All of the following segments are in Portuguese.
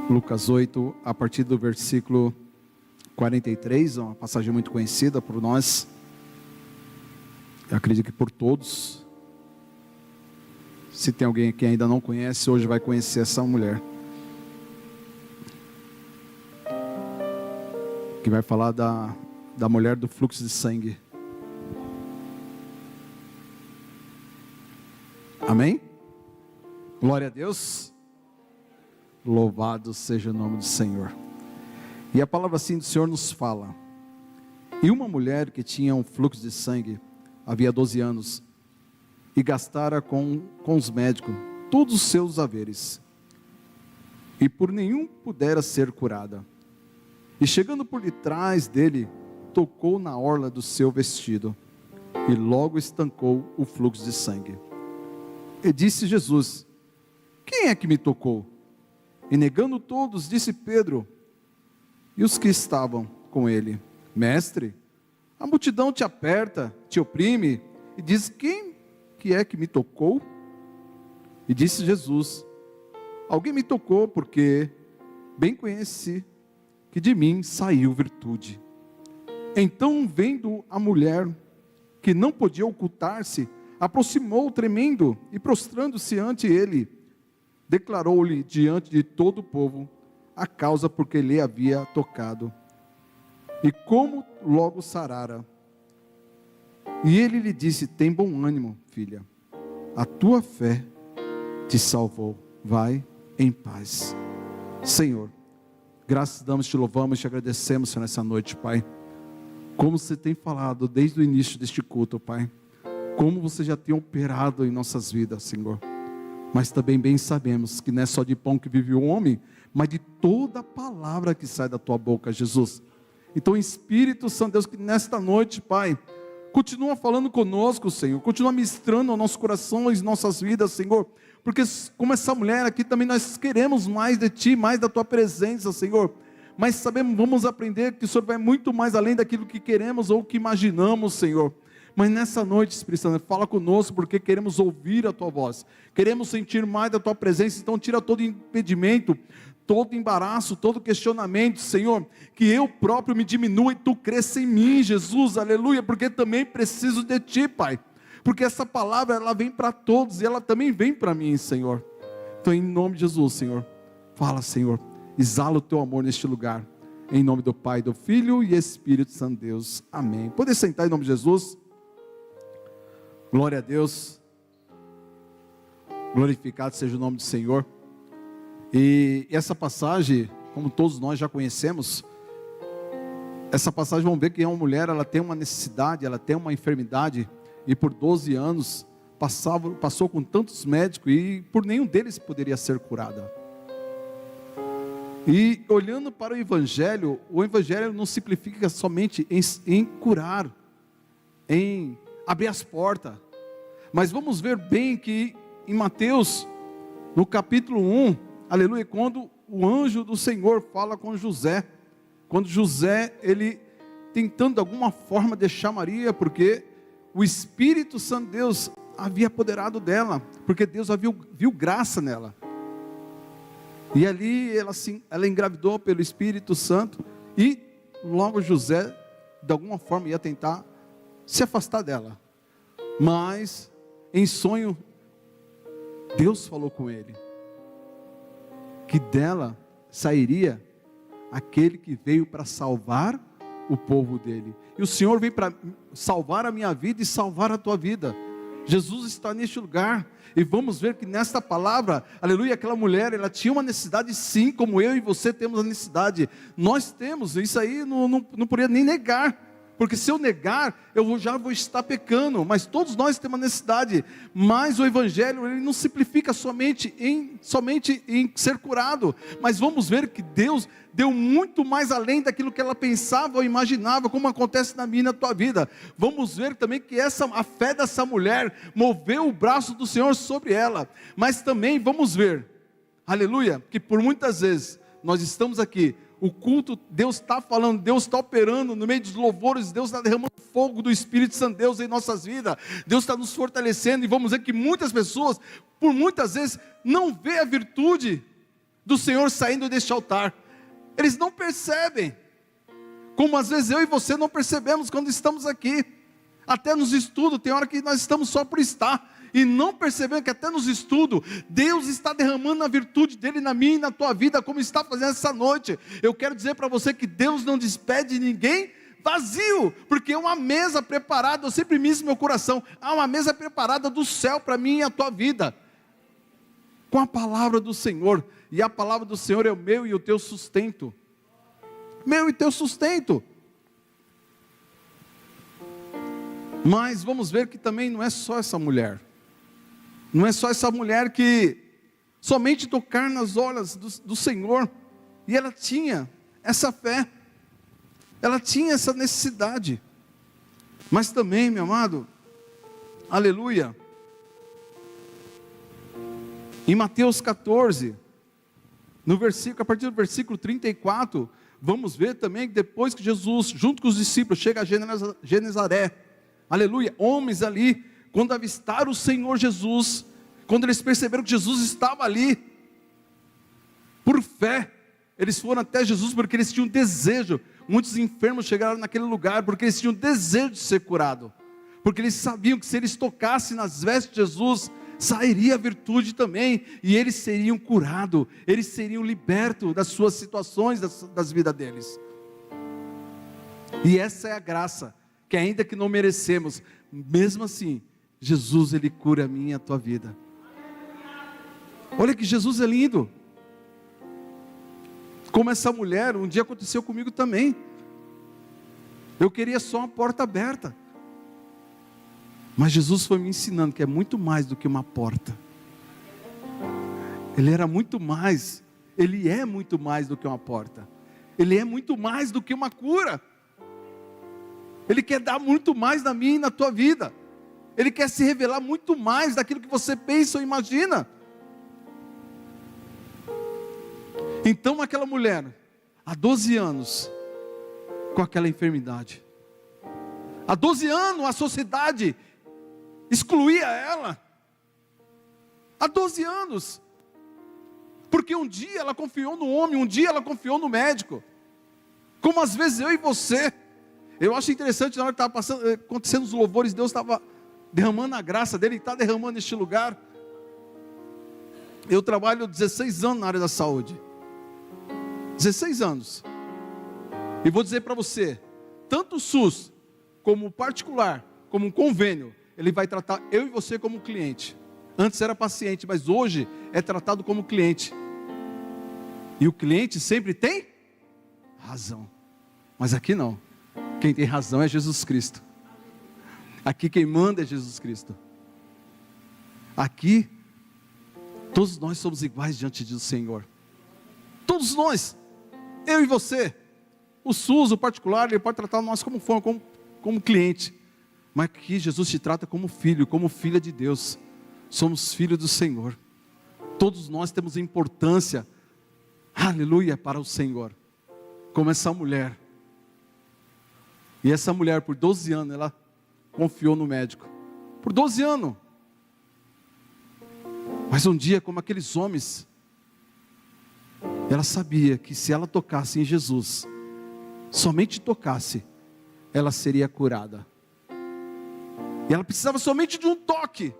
Lucas 8, a partir do versículo 43, uma passagem muito conhecida por nós, eu acredito que por todos. Se tem alguém que ainda não conhece, hoje vai conhecer essa mulher, que vai falar da mulher do fluxo de sangue. Amém? Glória a Deus. Louvado seja o nome do Senhor. E a palavra assim do Senhor nos fala: e uma mulher que tinha um fluxo de sangue havia 12 anos, e gastara com os médicos todos os seus haveres, e por nenhum pudera ser curada. E chegando por detrás dele, tocou na orla do seu vestido, e logo estancou o fluxo de sangue. E disse Jesus: quem é que me tocou? E negando todos, disse Pedro e os que estavam com ele: mestre, a multidão te aperta, te oprime, e diz: quem que é que me tocou? E disse Jesus: alguém me tocou, porque bem conheci que de mim saiu virtude. Então, vendo a mulher que não podia ocultar-se, aproximou tremendo e prostrando-se ante ele, declarou-lhe diante de todo o povo a causa porque lhe havia tocado, e como logo sarara. E ele lhe disse: tem bom ânimo, filha, a tua fé te salvou, vai em paz. Senhor, graças damos, te louvamos, te agradecemos, Senhor, nessa noite, Pai, como você tem falado desde o início deste culto, Pai, como você já tem operado em nossas vidas, Senhor. Mas também bem sabemos que não é só de pão que vive o homem, mas de toda a palavra que sai da tua boca, Jesus. Então, Espírito Santo, Deus, que nesta noite, Pai, continua falando conosco, Senhor, continua ministrando ao nosso coração e nossas vidas, Senhor, porque como essa mulher aqui, também nós queremos mais de Ti, mais da Tua presença, Senhor, mas sabemos, vamos aprender que o Senhor vai muito mais além daquilo que queremos ou que imaginamos, Senhor. Mas nessa noite, Espírito Santo, fala conosco, porque queremos ouvir a Tua voz, queremos sentir mais da Tua presença. Então tira todo impedimento, todo embaraço, todo questionamento, Senhor, que eu próprio me diminua e Tu cresça em mim, Jesus, aleluia, porque também preciso de Ti, Pai, porque essa palavra, ela vem para todos, e ela também vem para mim, Senhor. Então em nome de Jesus, Senhor, fala, Senhor, exala o Teu amor neste lugar, em nome do Pai, do Filho e Espírito Santo Deus, amém. Pode sentar em nome de Jesus. Glória a Deus, glorificado seja o nome do Senhor. E essa passagem, como todos nós já conhecemos, essa passagem, vamos ver que é uma mulher, ela tem uma necessidade, ela tem uma enfermidade, e por 12 anos, passou com tantos médicos, e por nenhum deles poderia ser curada. E olhando para o Evangelho não simplifica somente em curar, em abrir as portas, mas vamos ver bem que em Mateus, no capítulo 1, aleluia, quando o anjo do Senhor fala com José, quando José, ele tentando de alguma forma deixar Maria, porque o Espírito Santo de Deus havia apoderado dela, porque Deus viu graça nela, e ali ela engravidou pelo Espírito Santo, e logo José, de alguma forma, ia tentar se afastar dela, mas em sonho Deus falou com ele que dela sairia aquele que veio para salvar o povo dele, e o Senhor veio para salvar a minha vida e salvar a tua vida. Jesus está neste lugar, e vamos ver que nesta palavra, aleluia, aquela mulher, ela tinha uma necessidade, sim, como eu e você temos a necessidade, nós temos, isso aí não poderia nem negar, porque se eu negar, eu já vou estar pecando, mas todos nós temos uma necessidade, mas o Evangelho, ele não simplifica somente em ser curado, mas vamos ver que Deus deu muito mais além daquilo que ela pensava ou imaginava, como acontece na minha e na tua vida. Vamos ver também que a fé dessa mulher moveu o braço do Senhor sobre ela, mas também vamos ver, aleluia, que por muitas vezes nós estamos aqui, o culto, Deus está falando, Deus está operando no meio dos louvores, Deus está derramando fogo do Espírito Santo de Deus em nossas vidas, Deus está nos fortalecendo, e vamos ver que muitas pessoas, por muitas vezes, não vê a virtude do Senhor saindo deste altar. Eles não percebem, como às vezes eu e você não percebemos quando estamos aqui. Até nos estudos, tem hora que nós estamos só por estar, e não percebendo que até nos estudos, Deus está derramando a virtude dEle na minha e na tua vida, como está fazendo essa noite. Eu quero dizer para você que Deus não despede ninguém vazio, porque uma mesa preparada, eu sempre me isso no meu coração, há uma mesa preparada do céu para mim e a tua vida, com a palavra do Senhor, e a palavra do Senhor é o meu e o teu sustento, meu e teu sustento. Mas vamos ver que também não é só essa mulher, não é só essa mulher que somente tocar nas olhos do Senhor, e ela tinha essa fé, ela tinha essa necessidade, mas também, meu amado, aleluia, em Mateus 14, a partir do versículo 34, vamos ver também que depois que Jesus, junto com os discípulos, chega a Genezaré, aleluia, homens ali, quando avistaram o Senhor Jesus, quando eles perceberam que Jesus estava ali, por fé, eles foram até Jesus, porque eles tinham desejo. Muitos enfermos chegaram naquele lugar, porque eles tinham desejo de ser curado, porque eles sabiam que se eles tocassem nas vestes de Jesus, sairia a virtude também, e eles seriam curados, eles seriam libertos das suas situações, das vidas deles. E essa é a graça, que ainda que não merecemos, mesmo assim, Jesus, Ele cura a minha e a tua vida. Olha que Jesus é lindo. Como essa mulher, um dia aconteceu comigo também. Eu queria só uma porta aberta, mas Jesus foi me ensinando que é muito mais do que uma porta. Ele era muito mais, Ele é muito mais do que uma porta. Ele é muito mais do que uma cura. Ele quer dar muito mais na minha e na tua vida. Ele quer se revelar muito mais daquilo que você pensa ou imagina. Então aquela mulher, há 12 anos, com aquela enfermidade. Há 12 anos a sociedade excluía ela. Há 12 anos. Porque um dia ela confiou no homem, um dia ela confiou no médico. Como às vezes eu e você. Eu acho interessante, na hora que estava acontecendo os louvores, Deus estava derramando a graça dele, está derramando neste lugar. Eu trabalho 16 anos na área da saúde. 16 anos. E vou dizer para você, tanto o SUS, como o particular, como um convênio, ele vai tratar eu e você como cliente. Antes era paciente, mas hoje é tratado como cliente. E o cliente sempre tem razão. Mas aqui não. Quem tem razão é Jesus Cristo. Aqui quem manda é Jesus Cristo. Aqui, todos nós somos iguais diante do Senhor. Todos nós. Eu e você. O SUS, o particular, ele pode tratar nós como forma, como cliente. Mas aqui Jesus te trata como filho, como filha de Deus. Somos filhos do Senhor. Todos nós temos importância, aleluia, para o Senhor. Como essa mulher. E essa mulher, por 12 anos, ela confiou no médico. Por 12 anos. Mas um dia, como aqueles homens, ela sabia que se ela tocasse em Jesus, somente tocasse, ela seria curada. E ela precisava somente de um toque.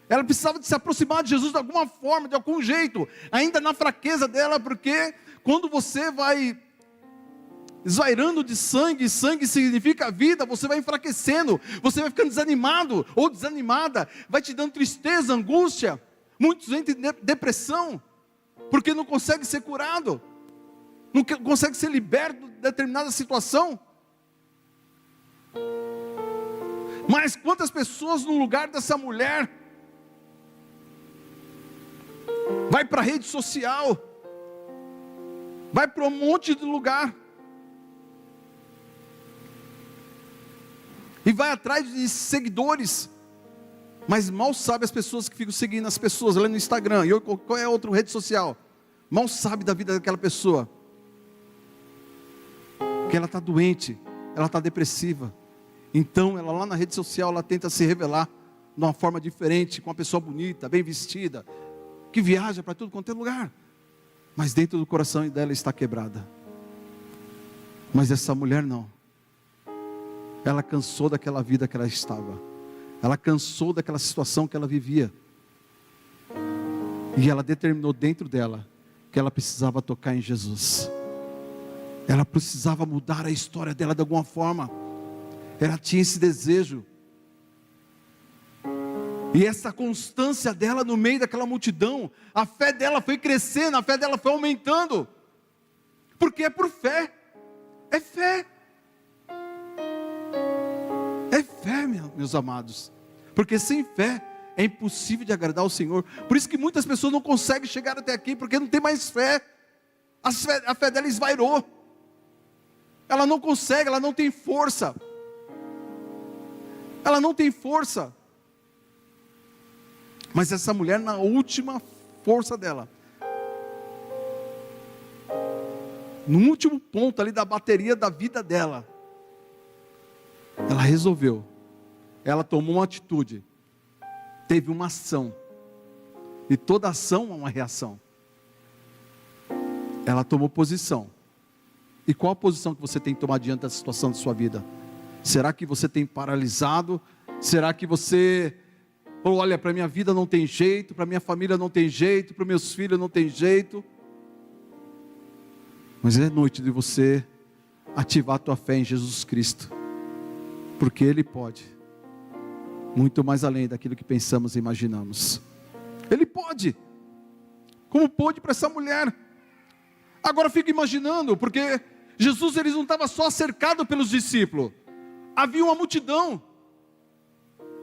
Ela precisava de se aproximar de Jesus de alguma forma, de algum jeito, ainda na fraqueza dela, porque quando você vai esvairando de sangue, sangue significa vida, você vai enfraquecendo, você vai ficando desanimado ou desanimada, vai te dando tristeza, angústia, muitos entram em depressão, porque não consegue ser curado, não consegue ser liberto de determinada situação. Mas quantas pessoas no lugar dessa mulher, vai para a rede social, vai para um monte de lugar, e vai atrás de seguidores, mas mal sabe as pessoas que ficam seguindo as pessoas lá no Instagram, e qual é a outra rede social, mal sabe da vida daquela pessoa, que ela está doente, ela está depressiva, então ela lá na rede social, ela tenta se revelar de uma forma diferente, com uma pessoa bonita, bem vestida, que viaja para tudo quanto é lugar, mas dentro do coração dela está quebrada. Mas essa mulher não. Ela cansou daquela vida que ela estava. Ela cansou daquela situação que ela vivia. E ela determinou dentro dela que ela precisava tocar em Jesus. Ela precisava mudar a história dela de alguma forma. Ela tinha esse desejo. E essa constância dela no meio daquela multidão, a fé dela foi crescendo, a fé dela foi aumentando. Porque é por fé. É fé. É fé, meus amados. Porque sem fé é impossível de agradar ao Senhor. Por isso que muitas pessoas não conseguem chegar até aqui, porque não tem mais fé. A fé dela esvairou. Ela não consegue, ela não tem força. Ela não tem força. Mas essa mulher, na última força dela, no último ponto ali da bateria da vida dela, ela resolveu. Ela tomou uma atitude. Teve uma ação. E toda ação é uma reação. Ela tomou posição. E qual a posição que você tem que tomar diante da situação da sua vida? Será que você tem paralisado? Será que você falou, olha, para minha vida não tem jeito, para minha família não tem jeito, para meus filhos não tem jeito? Mas é noite de você ativar a tua fé em Jesus Cristo. Porque Ele pode. Muito mais além daquilo que pensamos e imaginamos. Ele pode. Como pôde para essa mulher. Agora eu fico imaginando, porque Jesus ele não estava só cercado pelos discípulos. Havia uma multidão.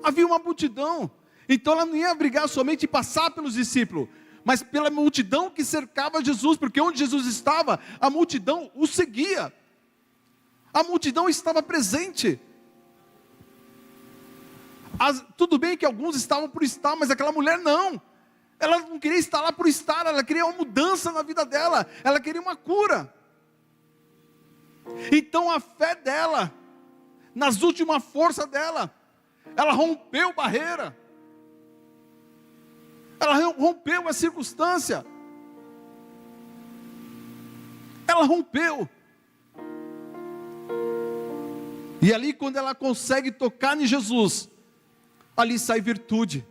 Havia uma multidão. Então ela não ia brigar somente em passar pelos discípulos, mas pela multidão que cercava Jesus. Porque onde Jesus estava, a multidão o seguia. A multidão estava presente. Tudo bem que alguns estavam por estar, mas aquela mulher não. Ela não queria estar lá por estar, ela queria uma mudança na vida dela, ela queria uma cura. Então a fé dela, nas últimas forças dela, ela rompeu barreira, ela rompeu a circunstância, ela rompeu. E ali quando ela consegue tocar em Jesus, ali sai virtude.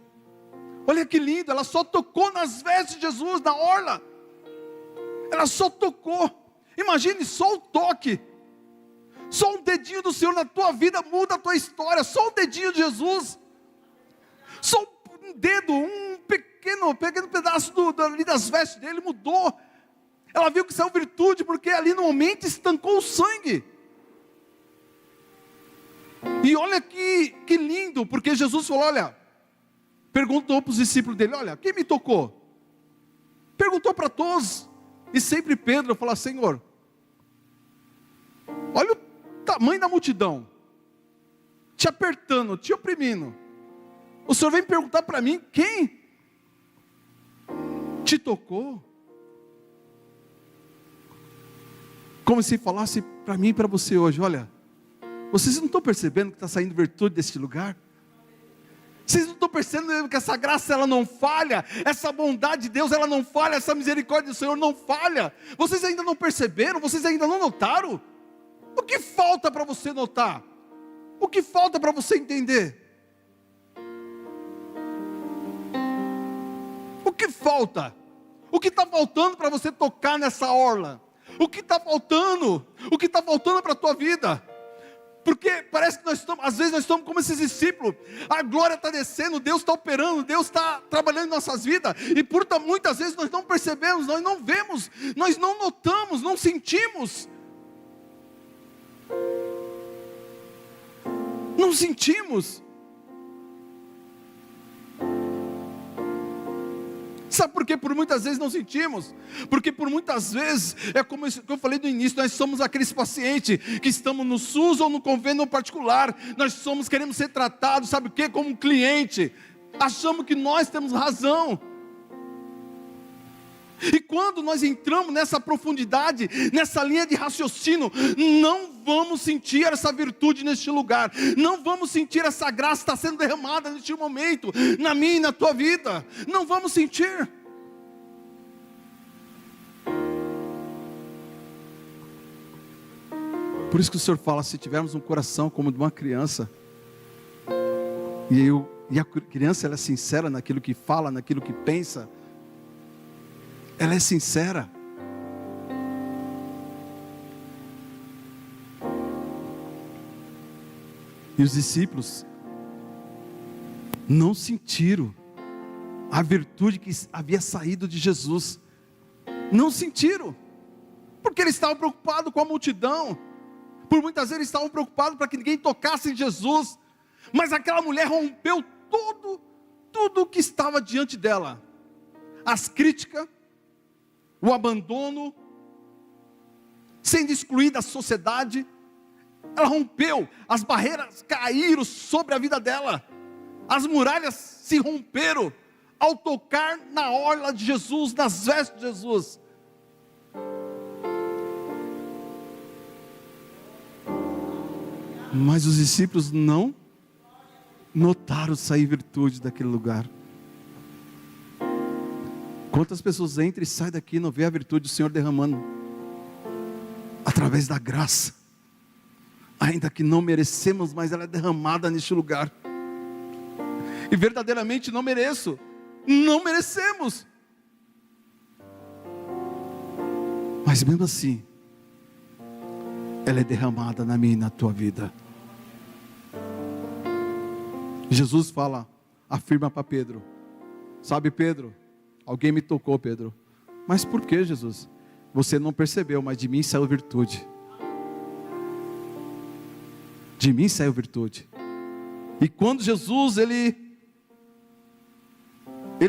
Olha que lindo, ela só tocou nas vestes de Jesus, na orla. Ela só tocou. Imagine só o toque. Só um dedinho do Senhor na tua vida muda a tua história. Só um dedinho de Jesus. Só um dedo, um pequeno pedaço ali das vestes dele mudou. Ela viu que saiu virtude, porque ali no momento estancou o sangue. E olha que lindo, porque Jesus falou, olha, perguntou para os discípulos dele, olha, quem me tocou? Perguntou para todos, e sempre Pedro falou, Senhor, olha o tamanho da multidão, te apertando, te oprimindo, o Senhor vem perguntar para mim, quem te tocou? Como se falasse para mim e para você hoje, olha, vocês não estão percebendo que está saindo virtude deste lugar? Vocês não estão percebendo que essa graça ela não falha? Essa bondade de Deus ela não falha? Essa misericórdia do Senhor não falha? Vocês ainda não perceberam? Vocês ainda não notaram? O que falta para você notar? O que falta para você entender? O que falta? O que está faltando para você tocar nessa orla? O que está faltando? O que está faltando para a tua vida? Porque parece que às vezes nós estamos como esses discípulos, a glória está descendo, Deus está operando, Deus está trabalhando em nossas vidas, e muitas vezes nós não percebemos, nós não vemos, nós não notamos, não sentimos. Não sentimos. Sabe por quê? Por muitas vezes não sentimos. Porque por muitas vezes, é como eu falei no início, nós somos aqueles pacientes que estamos no SUS ou no convênio particular. Queremos ser tratados, sabe o quê? Como um cliente. Achamos que nós temos razão. E quando nós entramos nessa profundidade, nessa linha de raciocínio, não vamos sentir essa virtude neste lugar, não vamos sentir essa graça que está sendo derramada neste momento, na minha e na tua vida, não vamos sentir. Por isso que o Senhor fala, se tivermos um coração como de uma criança, e a criança ela é sincera naquilo que fala, naquilo que pensa, ela é sincera. E os discípulos não sentiram a virtude que havia saído de Jesus. Não sentiram, porque eles estavam preocupados com a multidão. Por muitas vezes eles estavam preocupados para que ninguém tocasse em Jesus. Mas aquela mulher rompeu tudo o que estava diante dela. As críticas, o abandono, sendo excluída da sociedade. Ela rompeu, as barreiras caíram sobre a vida dela. As muralhas se romperam ao tocar na orla de Jesus, nas vestes de Jesus. Mas os discípulos não notaram sair virtude daquele lugar. Quantas pessoas entram e saem daqui e não vê a virtude do Senhor derramando através da graça, ainda que não merecemos, mas ela é derramada neste lugar. E verdadeiramente não mereço, não merecemos, mas mesmo assim ela é derramada na minha e na tua vida. Jesus fala, afirma para Pedro, sabe Pedro, alguém me tocou Pedro, mas por que Jesus? Você não percebeu, mas de mim saiu virtude. De mim saiu virtude. E quando Jesus ele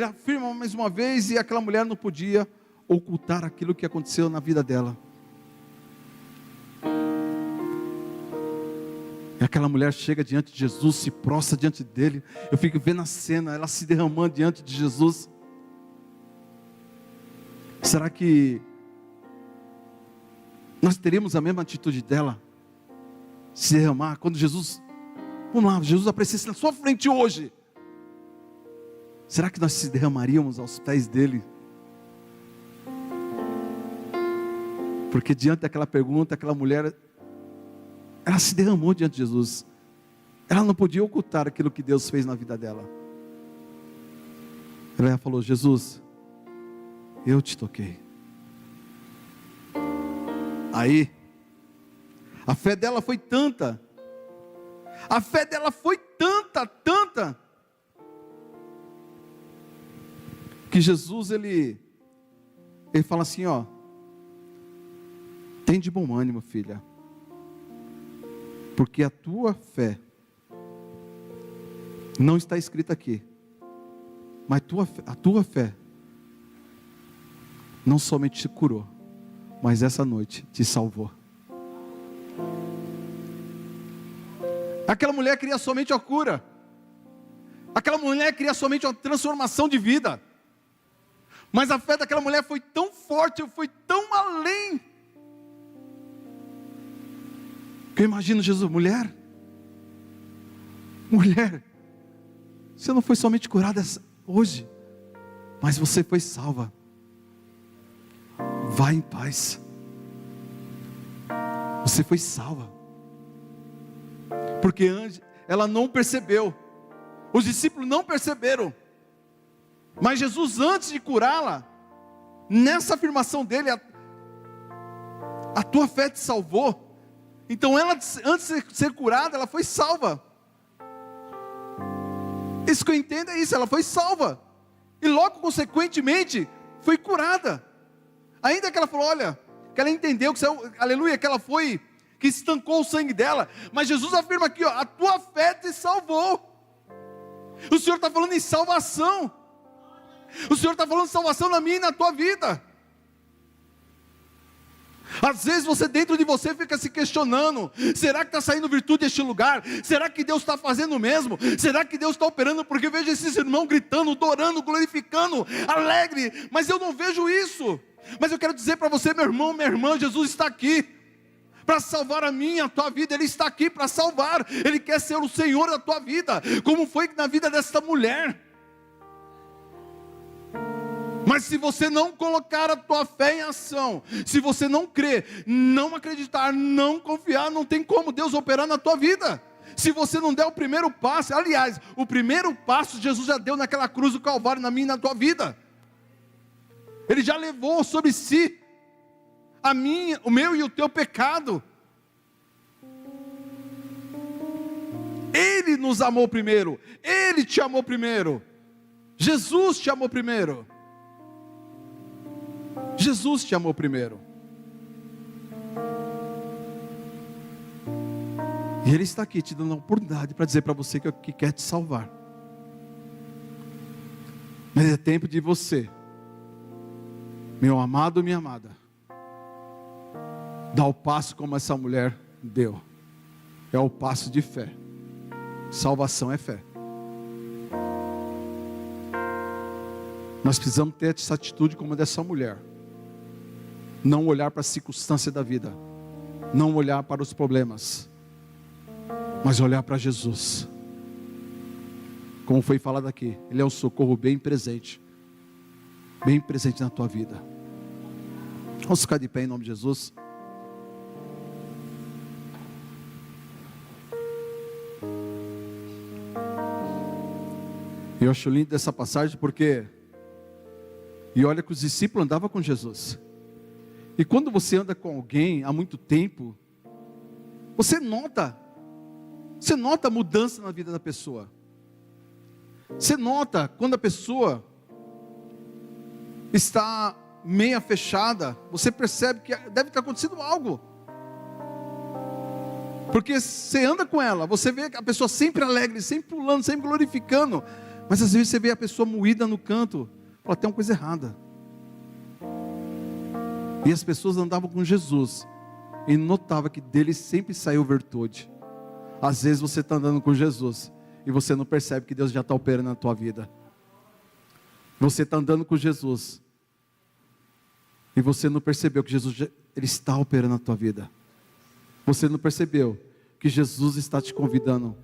afirma mais uma vez, e aquela mulher não podia ocultar aquilo que aconteceu na vida dela. E aquela mulher chega diante de Jesus, se prostra diante dele. Eu fico vendo a cena, ela se derramando diante de Jesus. Será que nós teríamos a mesma atitude dela? Se derramar, quando Jesus, vamos lá, Jesus aparecesse na sua frente hoje, será que nós se derramaríamos aos pés dele? Porque diante daquela pergunta, aquela mulher, ela se derramou diante de Jesus. Ela não podia ocultar aquilo que Deus fez na vida dela. Ela falou, Jesus, eu te toquei. Aí, a fé dela foi tanta, que Jesus, ele fala assim, ó, tem de bom ânimo, filha, porque a tua fé, não está escrito aqui, mas a tua fé, não somente te curou, mas essa noite te salvou. Aquela mulher queria somente a cura. Aquela mulher queria somente uma transformação de vida. Mas a fé daquela mulher foi tão forte, foi tão além. Que eu imagino Jesus, mulher, você não foi somente curada hoje, mas você foi salva. Vá em paz. Você foi salva. Porque ela não percebeu, os discípulos não perceberam, mas Jesus, antes de curá-la, nessa afirmação dele, a tua fé te salvou. Então ela, antes de ser curada, ela foi salva. Isso que eu entendo é isso, ela foi salva, e logo consequentemente foi curada. Ainda que ela falou, olha, que ela entendeu que, aleluia, que ela foi, que estancou o sangue dela, mas Jesus afirma aqui, ó, a tua fé te salvou. O Senhor está falando em salvação. O Senhor está falando de salvação na minha e na tua vida. Às vezes você dentro de você fica se questionando, será que está saindo virtude deste lugar? Será que Deus está fazendo mesmo? Será que Deus está operando? Porque eu vejo esses irmãos gritando, adorando, glorificando, alegre, mas eu não vejo isso. Mas eu quero dizer para você, meu irmão, minha irmã, Jesus está aqui para salvar a minha, a tua vida. Ele está aqui para salvar. Ele quer ser o Senhor da tua vida, como foi na vida desta mulher. Mas se você não colocar a tua fé em ação, se você não crer, não acreditar, não confiar, não tem como Deus operar na tua vida. Se você não der o primeiro passo, aliás, o primeiro passo Jesus já deu naquela cruz do Calvário, na minha e na tua vida. Ele já levou sobre si o meu e o teu pecado. Ele nos amou primeiro, Ele te amou primeiro, Jesus te amou primeiro. Jesus te amou primeiro. E Ele está aqui te dando a oportunidade para dizer para você que quer te salvar. Mas é tempo de você, meu amado, minha amada, dar o passo como essa mulher deu. É o passo de fé. Salvação é fé. Nós precisamos ter essa atitude como a dessa mulher. Não olhar para a circunstância da vida, não olhar para os problemas, mas olhar para Jesus. Como foi falado aqui, Ele é um socorro bem presente na tua vida. Vamos ficar de pé em nome de Jesus. Eu acho lindo essa passagem porque, e olha que os discípulos andavam com Jesus. E quando você anda com alguém há muito tempo, você nota a mudança na vida da pessoa. Você nota quando a pessoa está meia fechada, você percebe que deve ter acontecido algo. Porque você anda com ela, você vê a pessoa sempre alegre, sempre pulando, sempre glorificando. Mas às vezes você vê a pessoa moída no canto, fala, tem uma coisa errada. E as pessoas andavam com Jesus e notava que dele sempre saiu virtude. Às vezes você está andando com Jesus e você não percebe que Deus já está operando na tua vida. Você está andando com Jesus e você não percebeu que Jesus Ele está operando na tua vida. Você não percebeu que Jesus está te convidando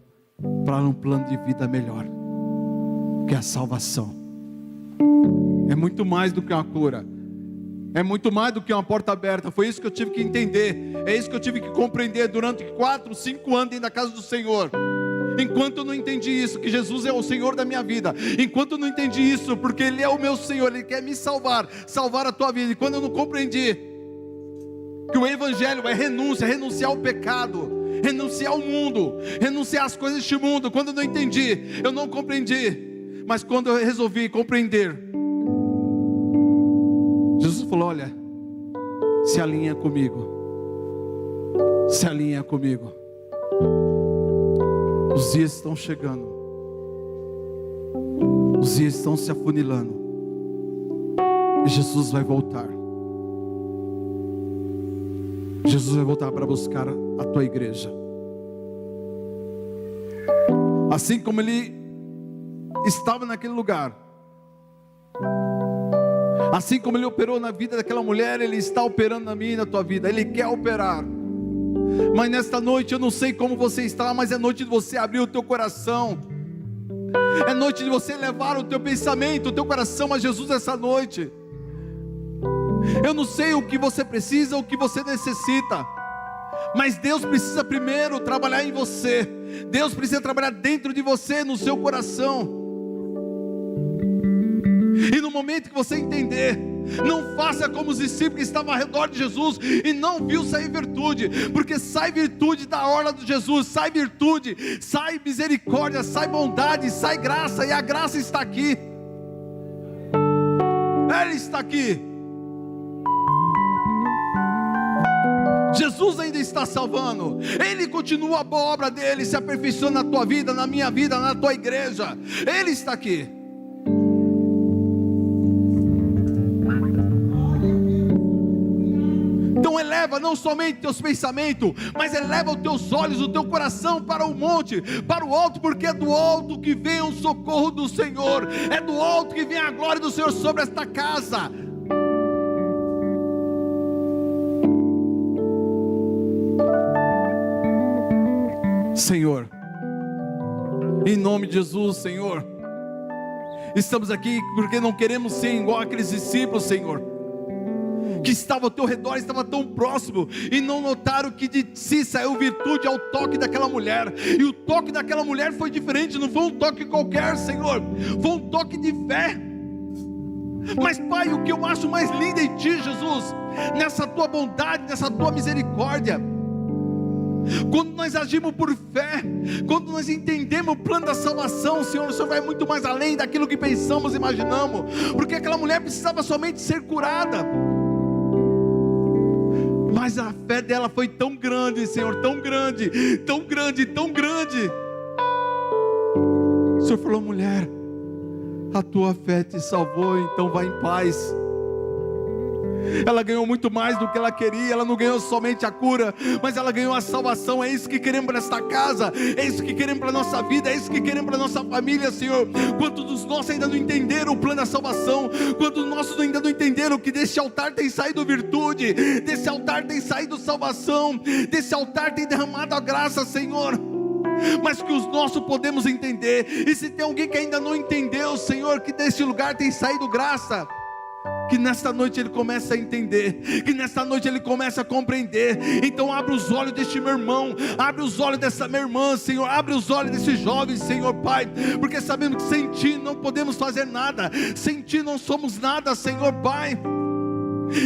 para um plano de vida melhor, que é a salvação. É muito mais do que uma cura, é muito mais do que uma porta aberta. Foi isso que eu tive que entender, é isso que eu tive que compreender durante 4, 5 anos dentro da casa do Senhor. Enquanto eu não entendi isso, que Jesus é o Senhor da minha vida, enquanto eu não entendi isso, porque Ele é o meu Senhor, Ele quer me salvar a tua vida. E quando eu não compreendi que o Evangelho é renúncia, renunciar ao pecado, renunciar ao mundo, renunciar às coisas deste mundo, quando eu não entendi, eu não compreendi. Mas quando eu resolvi compreender, Jesus falou, olha, se alinha comigo, se alinha comigo. Os dias estão chegando, os dias estão se afunilando, e Jesus vai voltar. Jesus vai voltar para buscar a tua igreja. Assim como Ele estava naquele lugar, assim como Ele operou na vida daquela mulher, Ele está operando na minha e na tua vida. Ele quer operar. Mas nesta noite, eu não sei como você está, mas é noite de você abrir o teu coração. É noite de você levar o teu pensamento, o teu coração a Jesus essa noite. Eu não sei o que você precisa, o que você necessita, mas Deus precisa primeiro trabalhar em você. Deus precisa trabalhar dentro de você, no seu coração. E no momento que você entender, não faça como os discípulos que estavam ao redor de Jesus e não viu sair virtude, porque sai virtude da orla de Jesus, sai virtude, sai misericórdia, sai bondade, sai graça, e a graça está aqui. Ele está aqui. Jesus ainda está salvando, Ele continua a boa obra dEle, se aperfeiçoando na tua vida, na minha vida, na tua igreja. Ele está aqui. Então eleva não somente teus pensamentos, mas eleva os teus olhos, o teu coração para o monte, para o alto, porque é do alto que vem o socorro do Senhor, é do alto que vem a glória do Senhor sobre esta casa. Senhor, em nome de Jesus, Senhor, Estamos aqui porque não queremos ser igual aqueles discípulos, Senhor, que estavam ao teu redor, estavam tão próximo, e não notaram que de si saiu virtude ao toque daquela mulher. E o toque daquela mulher foi diferente, não foi um toque qualquer, Senhor, foi um toque de fé. Mas Pai, o que eu acho mais lindo em Ti, Jesus, nessa Tua bondade, nessa Tua misericórdia, quando nós agimos por fé, quando nós entendemos o plano da salvação, Senhor, o Senhor vai muito mais além daquilo que pensamos, imaginamos, porque aquela mulher precisava somente ser curada, mas a fé dela foi tão grande, Senhor, tão grande, tão grande, tão grande. O Senhor falou: mulher, a tua fé te salvou, então vai em paz. Ela ganhou muito mais do que ela queria. Ela não ganhou somente a cura, mas ela ganhou a salvação. É isso que queremos para esta casa, é isso que queremos para a nossa vida, é isso que queremos para a nossa família, Senhor. Quantos dos nossos ainda não entenderam o plano da salvação? Quantos dos nossos ainda não entenderam que desse altar tem saído virtude, desse altar tem saído salvação, desse altar tem derramado a graça, Senhor? Mas que os nossos podemos entender. E se tem alguém que ainda não entendeu, Senhor, que deste lugar tem saído graça, que nesta noite ele começa a entender, que nesta noite ele começa a compreender. Então abre os olhos deste meu irmão, abre os olhos dessa minha irmã, Senhor, abre os olhos desse jovem, Senhor Pai, porque sabemos que sem Ti não podemos fazer nada, sem Ti não somos nada, Senhor Pai.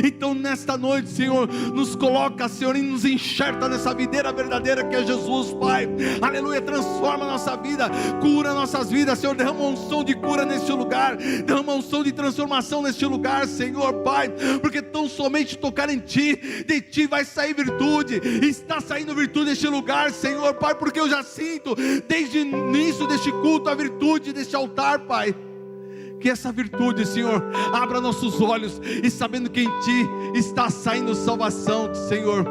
Então nesta noite, Senhor, nos coloca, Senhor, e nos enxerta nessa videira verdadeira que é Jesus, Pai. Aleluia, transforma a nossa vida, cura nossas vidas, Senhor. Derrama uma unção de cura neste lugar, derrama uma unção de transformação neste lugar, Senhor Pai, porque tão somente tocar em Ti, de Ti vai sair virtude. Está saindo virtude deste lugar, Senhor Pai, porque eu já sinto desde o início deste culto a virtude deste altar, Pai. Que essa virtude, Senhor, abra nossos olhos, e sabendo que em Ti está saindo salvação, Senhor.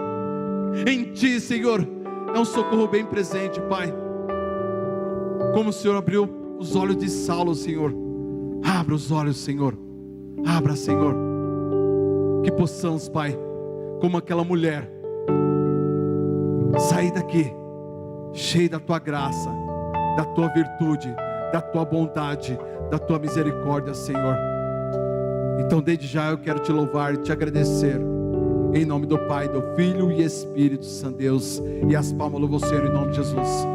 Em Ti, Senhor, é um socorro bem presente, Pai. Como o Senhor abriu os olhos de Saulo, Senhor, abra os olhos, Senhor. Abra, Senhor. Que possamos, Pai, como aquela mulher, sair daqui cheio da Tua graça, da Tua virtude, da Tua bondade, da Tua misericórdia, Senhor. Então desde já eu quero Te louvar e Te agradecer, em nome do Pai, do Filho e Espírito Santo, Deus. E as palmas louvam o Senhor em nome de Jesus.